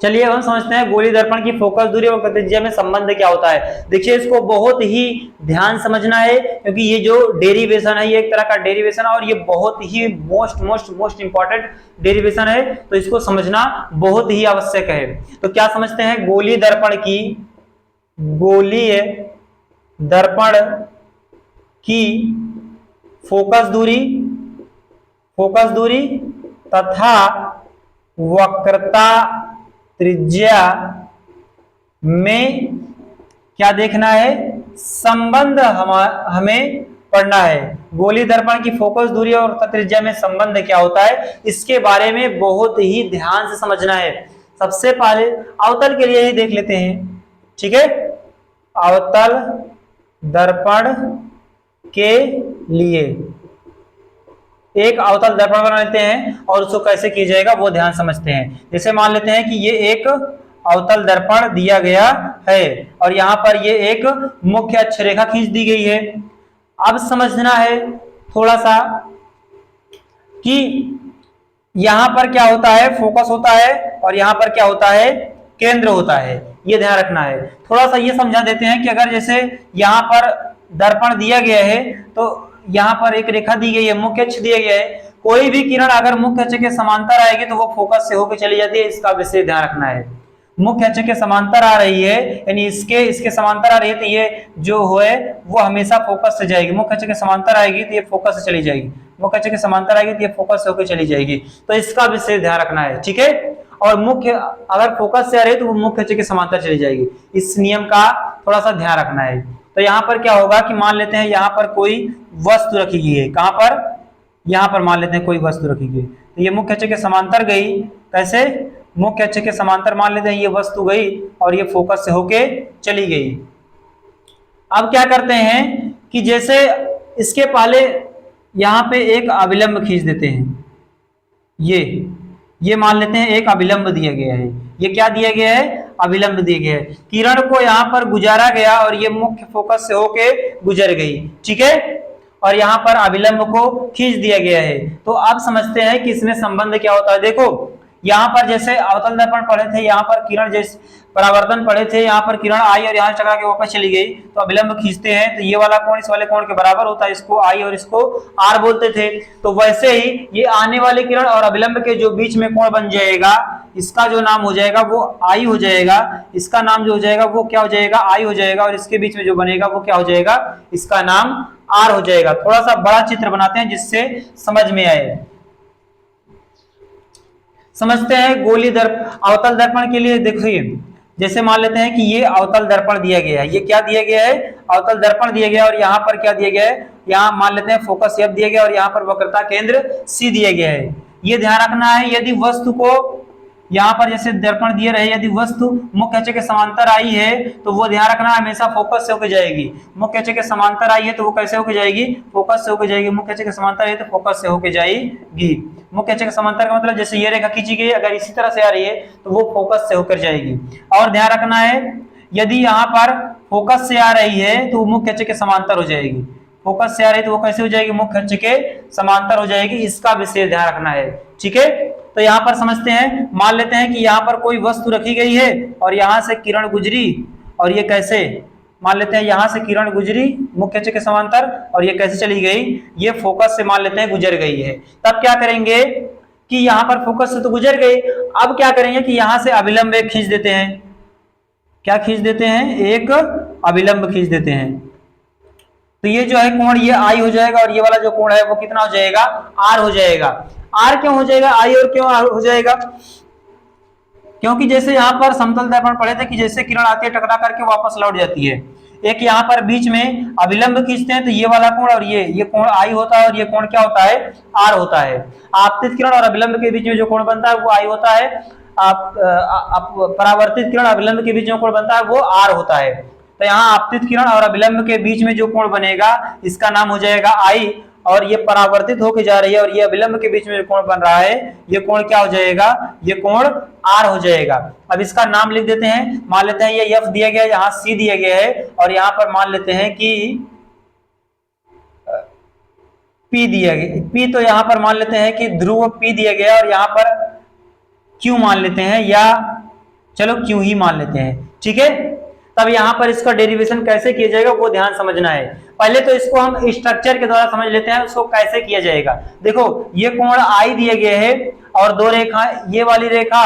चलिए हम समझते हैं गोली दर्पण की फोकस दूरी और त्रिज्या में संबंध क्या होता है। देखिए इसको बहुत ही ध्यान समझना है, क्योंकि ये जो डेरिवेशन है ये एक तरह का डेरिवेशन है और ये बहुत ही मोस्ट इंपॉर्टेंट डेरिवेशन है, तो इसको समझना बहुत ही आवश्यक है। तो क्या समझते हैं, गोली दर्पण की फोकस दूरी तथा वक्रता त्रिज्या में क्या देखना है, संबंध हमें पढ़ना है। गोली दर्पण की फोकस दूरी और त्रिज्या में संबंध क्या होता है, इसके बारे में बहुत ही ध्यान से समझना है। सबसे पहले अवतल के लिए ही देख लेते हैं, ठीक है। अवतल दर्पण के लिए एक अवतल दर्पण बना लेते हैं और उसको कैसे किया जाएगा वो ध्यान समझते हैं। जैसे मान लेते हैं कि ये एक अवतल दर्पण दिया गया है और यहाँ पर ये एक मुख्य अक्ष रेखा खींच दी गई है। अब समझना है थोड़ा सा कि यहाँ पर क्या होता है, फोकस होता है, और यहाँ पर क्या होता है, केंद्र होता है। ये ध्यान रखना है। थोड़ा सा ये समझा देते हैं कि अगर जैसे यहाँ पर दर्पण दिया गया है तो यहाँ पर एक रेखा दी गई है, मुख्य अक्ष दिया गया है, कोई भी किरण अगर मुख्य अक्ष के समांतर आएगी तो वो फोकस से होकर चली जाती है। इसका विशेष ध्यान रखना है। मुख्य अक्ष के समांतर आ रही है, यानी इसके समांतर आ रही है, तो ये जो है वो हमेशा फोकस से जाएगी। मुख्य अक्ष के समांतर आएगी तो ये फोकस से चली जाएगी, मुख्य अक्ष के समांतर आएगी तो ये फोकस से होकर चली जाएगी। तो इसका विशेष ध्यान रखना है, ठीक है। और मुख्य अगर फोकस से आ रही है तो वो मुख्य अक्ष के समांतर चली जाएगी। इस नियम का थोड़ा सा ध्यान रखना है। तो यहाँ पर क्या होगा कि मान लेते हैं यहाँ पर कोई वस्तु रखी गई है, कहां पर, यहाँ पर मान लेते हैं कोई वस्तु रखी गई, तो ये मुख्य अक्ष के समांतर गई। कैसे, मुख्य अक्ष के समांतर मान लेते हैं ये वस्तु गई और ये फोकस से होके चली गई। अब क्या करते हैं कि जैसे इसके पहले यहाँ पे एक अभिलंब खींच देते हैं। ये मान लेते हैं एक अभिलंब दिया गया है। ये क्या दिया गया है, अभिलंब दिया गया है। किरण को यहाँ पर गुजारा गया और ये मुख्य फोकस से होके गुजर गई, ठीक है। और यहाँ पर अभिलंब को खींच दिया गया है। तो अब समझते हैं कि इसमें संबंध क्या होता है। देखो यहाँ पर जैसे अवतल दर्पण पढ़े थे, यहाँ पर किरण जैसे परावर्तन पढ़े थे, यहाँ पर किरण आई और यहाँ चला के वापस चली गई, तो अभिलंब खींचते हैं तो ये वाला कोण इस वाले कोण के बराबर होता है, इसको आई और इसको आर बोलते थे। तो वैसे ही ये आने वाली किरण और अभिलंब के जो बीच में कोण बन जाएगा, इसका जो नाम हो जाएगा वो आई हो जाएगा, इसका नाम जो हो जाएगा वो क्या हो जाएगा, आई हो जाएगा, और इसके बीच में जो बनेगा वो क्या हो जाएगा, इसका नाम आर हो जाएगा। थोड़ा सा बड़ा चित्र बनाते हैं जिससे समझ में आए। समझते हैं गोली अवतल दर्पण के लिए। देखिए जैसे मान लेते हैं कि ये अवतल दर्पण दिया गया है, ये क्या दिया गया है, अवतल दर्पण दिया गया है, और यहाँ पर क्या दिया गया है, यहाँ मान लेते हैं फोकस एफ दिया गया और यहाँ पर वक्रता केंद्र सी दिया गया है। ये ध्यान रखना है, यदि वस्तु को यहाँ पर जैसे दर्पण दिए रहे, यदि वस्तु मुख्य अक्ष के समांतर आई है तो वो ध्यान रखना हमेशा फोकस से होकर जाएगी। मुख्य अक्ष के समांतर आई है तो वो कैसे होकर जाएगी, फोकस से होकर जाएगी। मुख्य अक्ष के समांतर है तो फोकस से होकर जाएगी। मुख्य अक्ष के समांतर का मतलब जैसे ये रेखा खींची गई, अगर इसी तरह से आ रही है तो वो फोकस से होकर जाएगी। और ध्यान रखना है यदि यहाँ पर फोकस से आ रही है तो मुख्य अक्ष के समांतर हो जाएगी। फोकस से आ रही है तो वो कैसे हो जाएगी, मुख्य अक्ष के समांतर हो जाएगी। इसका विशेष ध्यान रखना है, ठीक है। तो यहाँ पर समझते हैं, मान लेते हैं कि यहाँ पर कोई वस्तु रखी गई है और यहाँ से किरण गुजरी, और ये कैसे, मान लेते हैं यहाँ से किरण गुजरी मुख्य अक्ष के समांतर और ये कैसे चली गई, ये फोकस से मान लेते हैं गुजर गई है। तब क्या करेंगे कि यहाँ पर फोकस से तो गुजर गई, अब क्या करेंगे कि यहाँ से अभिलंब एक खींच देते हैं। क्या खींच देते हैं, एक अभिलंब खींच देते हैं। तो ये जो है कोण ये आई हो जाएगा और ये वाला जो कोण है वो कितना हो जाएगा, आर हो जाएगा। आर क्यों हो जाएगा, आई और क्यों आर हो जाएगा, क्योंकि जैसे यहाँ पर समतल दर्पण पढ़े थे कि जैसे किरण आती है टकरा करके वापस लौट जाती है। एक यहाँ पर बीच में अभिलंब खींचते हैं तो ये वाला कोण और ये कोण आई होता है और ये कोण क्या होता है, आर होता है। आपतित किरण और अभिलंब के बीच में जो कोण बनता है वो आई होता है। परावर्तित किरण अभिलंब के बीच में कोण बनता है वो आर होता है। तो यहाँ आपतित किरण और अभिलंब के बीच में जो कोण बनेगा इसका नाम हो जाएगा आई, और ये परावर्तित होके जा रही है और ये अभिलंब के बीच में जो कोण बन रहा है ये कोण क्या हो जाएगा, ये कोण आर हो जाएगा। अब इसका नाम लिख देते हैं, मान लेते हैं ये एफ दिया गया है, यहाँ सी दिया गया है, और यहाँ पर मान लेते हैं कि पी दिया गया, पी तो यहाँ पर मान लेते हैं कि ध्रुव पी दिया गया और यहाँ पर क्यू मान लेते हैं, या चलो क्यों ही मान लेते हैं, ठीक है। तब यहाँ पर इसका डेरिवेशन कैसे किया जाएगा वो ध्यान समझना है। पहले तो इसको हम स्ट्रक्चर के द्वारा समझ लेते हैं उसको कैसे किया जाएगा। देखो ये कोण आई दिए गए है और दो रेखा, ये वाली रेखा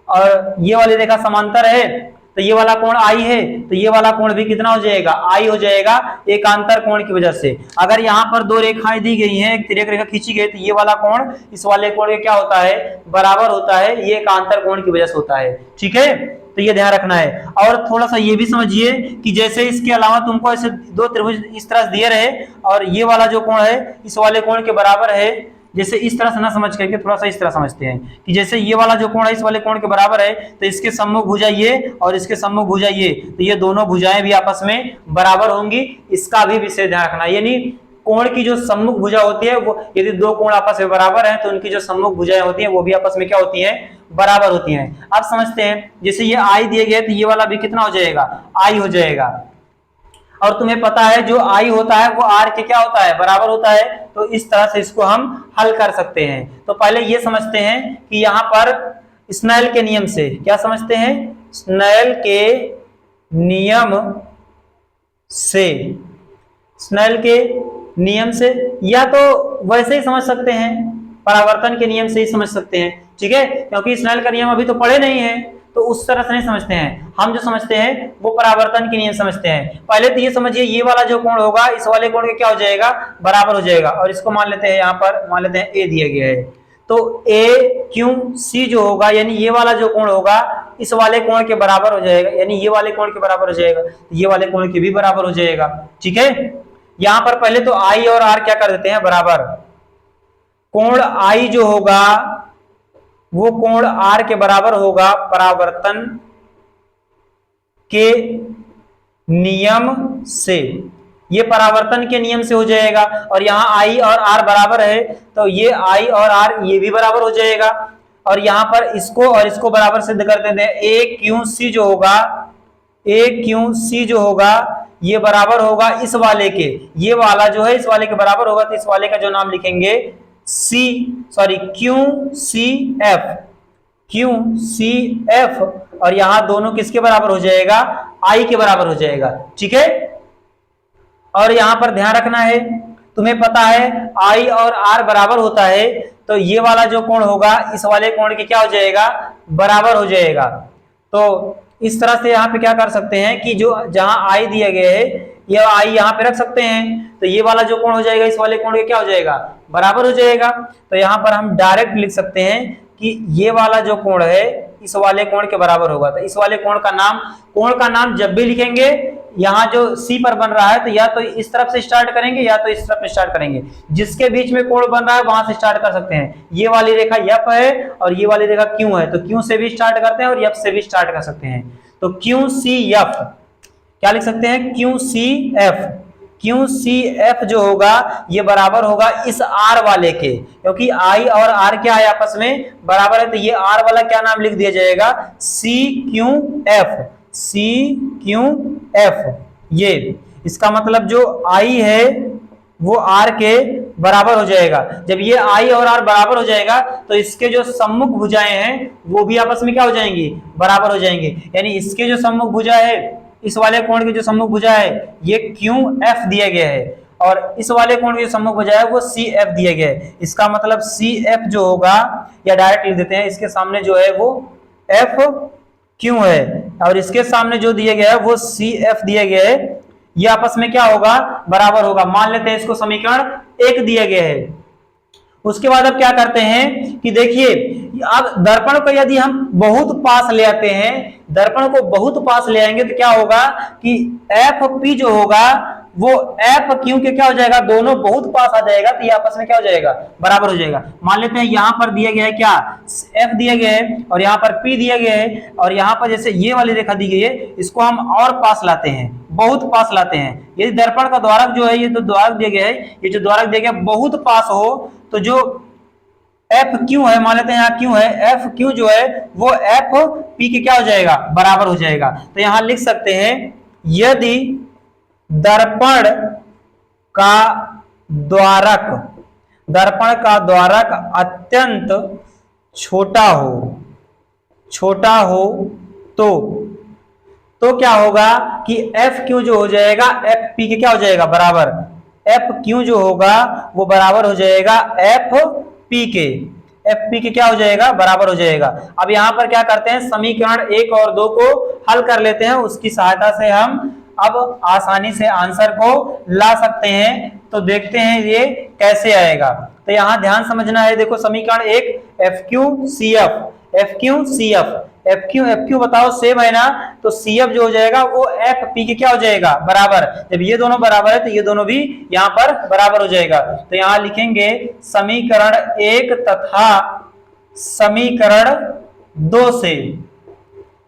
और ये वाली रेखा समांतर है, तो ये वाला कोण आई है, तो ये वाला कोण भी कितना हो जाएगा, आई हो जाएगा, एकांतर कोण की वजह से। अगर यहाँ पर दो रेखाएं दी गई हैं, एक तिर्यक रेखा खींची गई, तो ये वाला कोण इस वाले कोण के क्या होता है, बराबर होता है, ये एकांतर कोण की वजह से होता है, ठीक है। तो ये ध्यान रखना है। और थोड़ा सा ये भी समझिए कि जैसे इसके अलावा तुमको ऐसे दो त्रिभुज इस तरह दिए रहे और ये वाला जो कोण है इस वाले कोण के बराबर है, जैसे इस तरह से ना समझ करके थोड़ा सा इस तरह समझते हैं कि जैसे ये वाला जो कोण है इस वाले कोण के बराबर है, तो इसके सम्मुख भुजा ये और इसके सम्मुख भुजा ये, तो ये दोनों भुजाएं भी आपस में बराबर होंगी, इसका भी विशेष ध्यान रखना। यानी कोण की जो सम्मुख भुजा होती है वो, यदि दो कोण आपस में बराबर है तो उनकी जो सम्मुख भुजाएं होती हैं वो भी आपस में क्या होती हैं, बराबर होती हैं। अब समझते हैं, जैसे ये आई दिए गए तो ये वाला भी कितना हो जाएगा, आई हो जाएगा। और तुम्हें पता है जो आई होता है वो आर के क्या होता है, बराबर होता है। तो इस तरह से इसको हम हल कर सकते हैं। तो पहले ये समझते हैं कि यहाँ पर स्नेल के नियम से, क्या समझते हैं, स्नेल के नियम से, स्नेल के नियम से, या तो वैसे ही समझ सकते हैं, परावर्तन के नियम से ही समझ सकते हैं, ठीक है, क्योंकि स्नेल का नियम अभी तो पढ़े नहीं है तो उस तरह से नहीं समझते हैं। हम जो समझते हैं वो परावर्तन के नियम समझते हैं। पहले तो ये समझिए ये वाला जो कोण होगा इस वाले कोण के क्या हो जाएगा, बराबर हो जाएगा। और इसको मान लेते हैं, यहाँ पर मान लेते हैं ए दिया गया है, तो ए क्यू सी जो होगा, यानी ये वाला जो कोण होगा इस वाले कोण के बराबर हो जाएगा, यानी ये वाले कोण के बराबर हो जाएगा, ये वाले कोण के भी बराबर हो जाएगा, ठीक है। यहाँ पर पहले तो आई और आर क्या कर देते हैं, बराबर। कोण आई जो होगा वो कोण आर के बराबर होगा परावर्तन के नियम से, ये परावर्तन के नियम से हो जाएगा। और यहाँ आई और आर बराबर है तो ये आई और आर ये भी बराबर हो जाएगा। और यहाँ पर इसको और इसको बराबर सिद्ध कर देते हैं, ए क्यू सी जो होगा, ए क्यू सी जो होगा ये बराबर होगा इस वाले के, ये वाला जो है इस वाले के बराबर होगा, तो इस वाले का जो नाम लिखेंगे Q C F, Q C F. और यहां दोनों किसके बराबर हो जाएगा, आई के बराबर हो जाएगा, ठीक है। और यहां पर ध्यान रखना है, तुम्हें पता है आई और आर बराबर होता है, तो ये वाला जो कोण होगा इस वाले कोण के क्या हो जाएगा, बराबर हो जाएगा। तो इस तरह से यहाँ पे क्या कर सकते हैं कि जो जहां आई दिए गए है ये आई यहाँ पे रख सकते हैं, तो ये वाला जो कोण हो जाएगा इस वाले कोण के क्या हो जाएगा, बराबर हो जाएगा। तो यहाँ पर हम डायरेक्ट लिख सकते हैं कि ये वाला जो कोण है इस वाले कोण के बराबर होगा। तो इस वाले कोण का नाम जब भी लिखेंगे, यहाँ जो सी पर बन रहा है तो या तो इस तरफ से स्टार्ट करेंगे या तो इस तरफ से स्टार्ट करेंगे, जिसके बीच में कोण बन रहा है वहां से स्टार्ट कर सकते हैं। ये वाली रेखा एफ है और ये वाली रेखा क्यू है, तो क्यू से भी स्टार्ट करते हैं और एफ से भी स्टार्ट कर सकते हैं। तो क्यू सी एफ क्या लिख सकते हैं, Q C F, Q C F जो होगा ये बराबर होगा इस आर वाले के, क्योंकि आई और आर क्या है आपस में बराबर है, तो ये आर वाला क्या नाम लिख दिया जाएगा, C Q F, C Q F. ये इसका मतलब जो आई है वो आर के बराबर हो जाएगा। जब ये आई और आर बराबर हो जाएगा तो इसके जो सम्मुख भुजाएं हैं वो भी आपस में क्या हो जाएंगी, बराबर हो जाएंगे। यानी इसके जो सम्मुख भुजा है, इस वाले कोण की जो सम्मुख भुजा है ये क्यू एफ दिया गया है और इस वाले कोण की जो सम्मुख भुजा है वो सी एफ दिया गया है। इसका मतलब सी एफ जो होगा, या डायरेक्ट लिख देते हैं, इसके सामने जो है वो एफ क्यू है और इसके सामने जो दिया गया है वो सी एफ दिया गया है, ये आपस में क्या होगा, बराबर होगा। मान लेते हैं इसको समीकरण 1 दिया गया है। उसके बाद अब क्या करते हैं कि देखिए अब दर्पण को यदि हम बहुत पास ले आते हैं, दर्पण को बहुत पास ले आएंगे तो क्या होगा कि एफ पी जो होगा वो एफ क्यू के क्या हो जाएगा, दोनों बहुत पास आ जाएगा, तो ये आपस में क्या हो जाएगा, बराबर हो जाएगा। मान लेते हैं यहाँ पर दिया गया है क्या, एफ दिया गया है और यहाँ पर पी दिया गया है और यहाँ पर जैसे ये वाली रेखा दी गई है इसको हम और पास लाते हैं, बहुत पास लाते हैं। यदि दर्पण का द्वारक जो है, ये तो द्वारक दिया गया है, ये जो द्वारक दिया गया बहुत पास हो तो जो एफ क्यू है, मान लेते हैं यहाँ क्यू है, एफ क्यू जो है वो एफ पी के क्या हो जाएगा, बराबर हो जाएगा। तो यहां लिख सकते हैं यदि दर्पण का द्वारक अत्यंत छोटा हो तो क्या होगा कि एफ क्यू जो हो जाएगा एफ पी के क्या हो जाएगा बराबर, एफ क्यू जो होगा वो बराबर हो जाएगा एफ पी के, एफ पी के क्या हो जाएगा बराबर हो जाएगा। अब यहां पर क्या करते हैं, समीकरण 1 और 2 को हल कर लेते हैं, उसकी सहायता से हम अब आसानी से आंसर को ला सकते हैं। तो देखते हैं ये कैसे आएगा। तो यहां ध्यान समझना है, देखो समीकरण 1 F Q C F, F Q C F, F Q बताओ सेम है ना, तो सी एफ जो हो जाएगा वो एफ पी के क्या हो जाएगा बराबर। जब ये दोनों बराबर है तो ये दोनों भी यहां पर बराबर हो जाएगा। तो यहां लिखेंगे समीकरण 1 तथा समीकरण 2 से,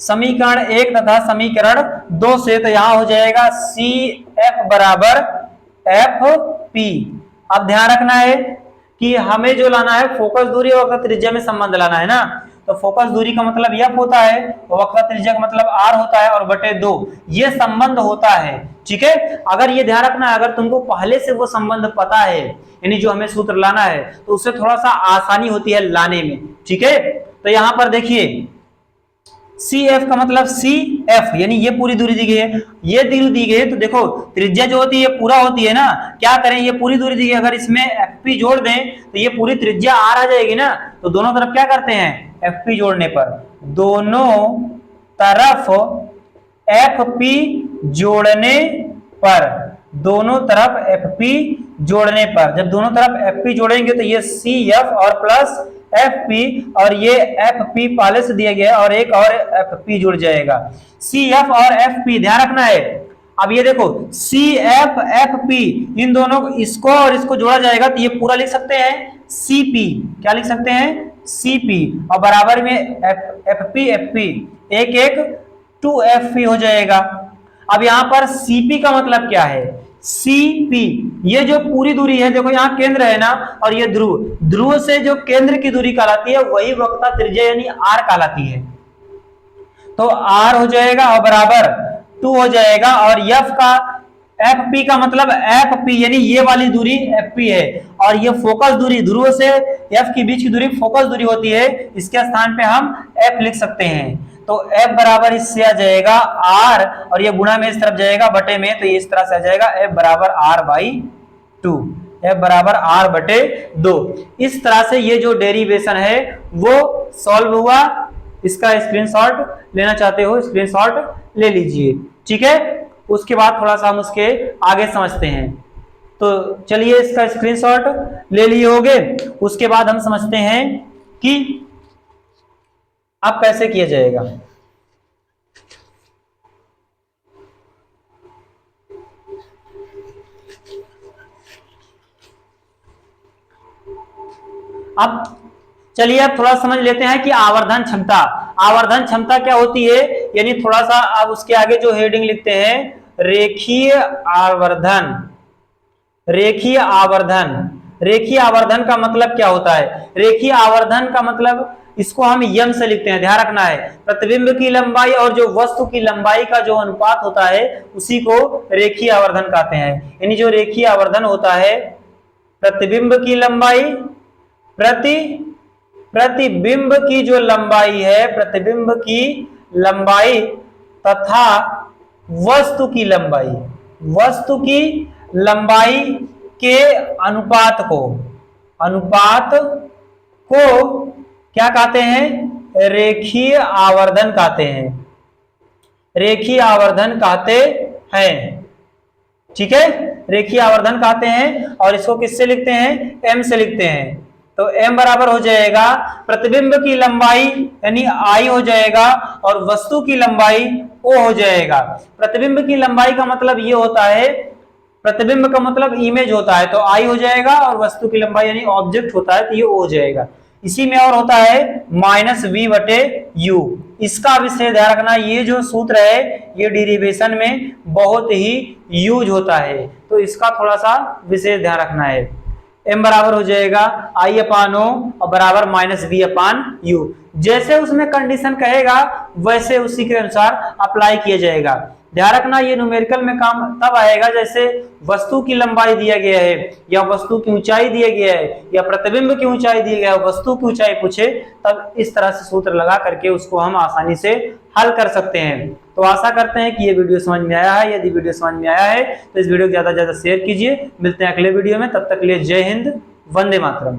समीकरण 1 तथा समीकरण 2 से, तो यहां हो जाएगा सी एफ बराबर एफ पी। अब ध्यान रखना है कि हमें जो लाना है फोकस दूरी और वक्रता त्रिज्या में संबंध लाना है ना। तो फोकस दूरी का मतलब एफ होता है और वक्रता त्रिज्या का मतलब आर होता है और बटे 2 ये संबंध होता है। ठीक है, अगर ये ध्यान रखना है, अगर तुमको पहले से वो संबंध पता है यानी जो हमें सूत्र लाना है तो उससे थोड़ा सा आसानी होती है लाने में। ठीक है, तो यहां पर देखिए सी एफ का मतलब सी एफ यानी ये पूरी दूरी दी गई है, ये दूरी दी गई है, तो देखो त्रिज्या जो होती है ये पूरा होती है ना, क्या करें ये पूरी दूरी दी गई, अगर इसमें एफ पी जोड़ दें तो ये पूरी त्रिज्या आर आ जाएगी ना। तो दोनों तरफ क्या करते हैं, एफ पी जोड़ने पर, दोनों तरफ एफ पी जोड़ने पर, दोनों तरफ एफ पी जोड़ने पर, जब दोनों तरफ एफ पी जोड़ेंगे तो ये सी एफ और प्लस एफ पी, और ये एफ पी पहले से दिया गया है और एक और एफ पी जुड़ जाएगा, सी एफ और एफ पी ध्यान रखना है। अब ये देखो सी एफ एफ पी इन दोनों को, इसको और इसको जोड़ा जाएगा तो ये पूरा लिख सकते हैं सी पी, क्या लिख सकते हैं सी पी, और बराबर में एफ पी एक एक 2 एफ पी हो जाएगा। अब यहां पर सीपी का मतलब क्या है, सीपी ये जो पूरी दूरी है, देखो यहाँ केंद्र है ना और ये ध्रुव, ध्रुव से जो केंद्र की दूरी कहलाती है वही वक्रता त्रिज्या यानी आर कहलाती है। तो आर हो जाएगा और बराबर 2 हो जाएगा, और एफ का एफ पी का मतलब एफ पी यानी ये वाली दूरी एफ पी है, और ये फोकस दूरी ध्रुव से एफ के बीच की दूरी फोकस दूरी होती है, इसके स्थान पे हम एफ लिख सकते हैं। तो F बराबर इससे आ जाएगा R, और ये गुणा में इस तरफ जाएगा बटे में, तो ये इस तरह से आ जाएगा F बराबर R/2, F बराबर R बटे 2। इस तरह से ये जो डेरिवेशन है वो सॉल्व हुआ। इसका स्क्रीनशॉट लेना चाहते हो स्क्रीनशॉट ले लीजिए। ठीक है, उसके बाद थोड़ा सा हम उसके आगे समझते हैं। तो चलिए इसका स्क्रीनशॉट ले लिए होगे, उसके बाद हम समझते हैं कि अब कैसे किया जाएगा। अब चलिए अब थोड़ा समझ लेते हैं कि आवर्धन क्षमता, आवर्धन क्षमता क्या होती है, यानी थोड़ा सा अब उसके आगे जो हेडिंग लिखते हैं रेखीय आवर्धन, रेखीय आवर्धन, रेखीय आवर्धन का मतलब क्या होता है, रेखीय आवर्धन का मतलब इसको हम यम से लिखते हैं, ध्यान रखना है, प्रतिबिंब की लंबाई और जो वस्तु की लंबाई का जो अनुपात होता है उसी को रेखीय आवर्धन कहते हैं। यानी जो रेखीय आवर्धन होता है प्रतिबिंब की लंबाई प्रतिबिंब की जो लंबाई है, प्रतिबिंब की लंबाई तथा वस्तु की लंबाई, वस्तु की लंबाई के अनुपात को क्या कहते हैं, रेखीय आवर्धन कहते हैं, रेखीय आवर्धन कहते हैं। ठीक है, रेखीय आवर्धन कहते हैं, और इसको किससे लिखते हैं, एम से लिखते हैं। तो एम बराबर हो जाएगा प्रतिबिंब की लंबाई यानी आई हो जाएगा, और वस्तु की लंबाई ओ हो जाएगा। प्रतिबिंब की लंबाई का मतलब ये होता है, प्रतिबिंब का मतलब इमेज होता है तो आई हो जाएगा, और वस्तु की लंबाई यानी ऑब्जेक्ट होता है तो ये ओ हो जाएगा। इसी में और होता है -v/u, इसका विशेष ध्यान रखना, ये जो सूत्र है ये डेरिवेशन में बहुत ही यूज होता है, तो इसका थोड़ा सा विशेष ध्यान रखना है। m बराबर हो जाएगा I/O और बराबर -v/u, जैसे उसमें कंडीशन कहेगा वैसे उसी के अनुसार अप्लाई किया जाएगा। ध्यान रखना ये न्यूमेरिकल में काम तब आएगा जैसे वस्तु की लंबाई दिया गया है या वस्तु की ऊंचाई दिया गया है या प्रतिबिंब की ऊंचाई दिया गया है, वस्तु की ऊंचाई पूछे तब इस तरह से सूत्र लगा करके उसको हम आसानी से हल कर सकते हैं। तो आशा करते हैं कि ये वीडियो समझ में आया है। यदि वीडियो समझ में आया है तो इस वीडियो को ज्यादा से ज्यादा शेयर कीजिए। मिलते हैं अगले वीडियो में, तब तक के लिए जय हिंद, वंदे मातरम।